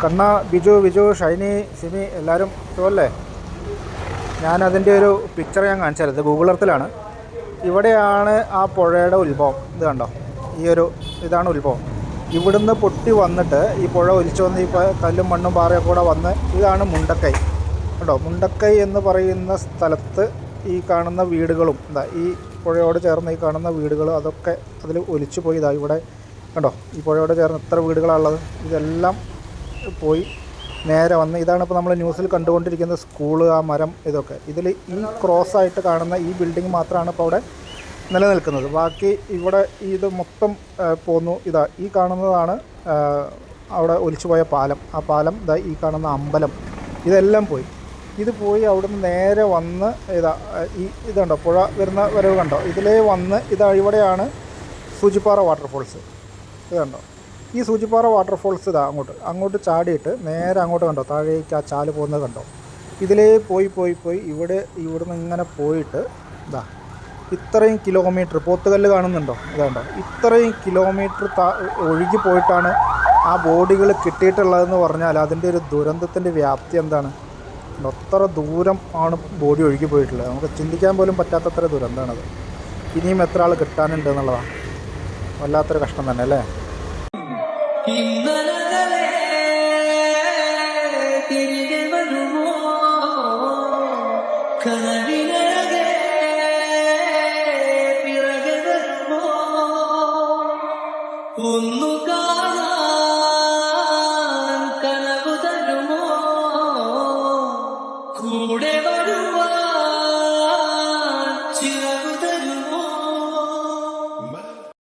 കണ്ണ, ബിജു, ഷൈനി, സിമി എല്ലാവരും സുഖമല്ലേ? ഞാനതിൻ്റെ ഒരു പിക്ചർ ഞാൻ കാണിച്ചത്, ഇത് ഗൂഗിൾ എർത്തിലാണ്. ഇവിടെയാണ് ആ പുഴയുടെ ഉത്ഭവം. ഇത് കണ്ടോ, ഇതാണ് ഉത്ഭവം. ഇവിടുന്ന് പൊട്ടി വന്നിട്ട് ഈ പുഴ ഒലിച്ചു വന്ന് ഈ കല്ലും മണ്ണും പാറയൊക്കെ കൂടെ വന്ന് ഇതാണ് മുണ്ടക്കൈ. കേട്ടോ, മുണ്ടക്കൈ എന്ന് പറയുന്ന സ്ഥലത്ത് ഈ കാണുന്ന വീടുകളും ഈ പുഴയോട് ചേർന്ന് ഈ കാണുന്ന വീടുകൾ അതൊക്കെ അതിൽ ഒലിച്ചു പോയി. ഇവിടെ കണ്ടോ, ഈ പുഴയോട് ചേർന്ന് എത്ര വീടുകളാണുള്ളത്. ഇതെല്ലാം പോയി നേരെ വന്ന് ഇതാണ് ഇപ്പോൾ നമ്മൾ ന്യൂസിൽ കണ്ടുകൊണ്ടിരിക്കുന്ന സ്കൂള്, ആ മരം, ഇതൊക്കെ. ഇതിൽ ഈ ക്രോസായിട്ട് കാണുന്ന ഈ ബിൽഡിംഗ് മാത്രമാണ് ഇപ്പോൾ അവിടെ നിലനിൽക്കുന്നത്. ബാക്കി ഇവിടെ ഇത് മൊത്തം പോന്നു. ഈ കാണുന്നതാണ് അവിടെ ഒലിച്ചുപോയ പാലം. ആ പാലം, ഈ കാണുന്ന അമ്പലം, ഇതെല്ലാം പോയി. ഇത് പോയി അവിടുന്ന് നേരെ വന്ന് ഇത് കണ്ടോ, പുഴ വരുന്ന വരവ് കണ്ടോ, ഇതിലേ വന്ന് ഇവിടെയാണ് സൂചിപ്പാറ വാട്ടർഫോൾസ്. ഇത് കണ്ടോ, ഈ സൂചിപ്പാറ വാട്ടർഫോൾസ് അങ്ങോട്ട് ചാടിയിട്ട് നേരെ അങ്ങോട്ട് കണ്ടോ, താഴേക്ക് ആ ചാല് പോകുന്നത് കണ്ടോ. ഇതിലേ പോയി ഇവിടുന്ന് ഇങ്ങനെ പോയിട്ട് ഇത്രയും കിലോമീറ്റർ, പോത്തുകല്ല് കാണുന്നുണ്ടോ, ഇതുണ്ടോ, ഇത്രയും കിലോമീറ്റർ ഒഴുകി പോയിട്ടാണ് ആ ബോഡികൾ കിട്ടിയിട്ടുള്ളതെന്ന് പറഞ്ഞാൽ അതിൻ്റെ ഒരു ദുരന്തത്തിൻ്റെ വ്യാപ്തി എന്താണ്. അത്ര ദൂരം ആണ് ബോഡി ഒഴുകി പോയിട്ടുള്ളത്. നമുക്ക് ചിന്തിക്കാൻ പോലും പറ്റാത്തത്ര ദുരന്തമാണത്. ഇനിയും എത്ര ആൾ കിട്ടാനുണ്ട് എന്നുള്ളതാണ്. വല്ലാത്തൊരു കഷ്ടം തന്നെ അല്ലേ. ഒന്നു കാണാൻ കനവു തരുമോ കൂടെ വരൂ.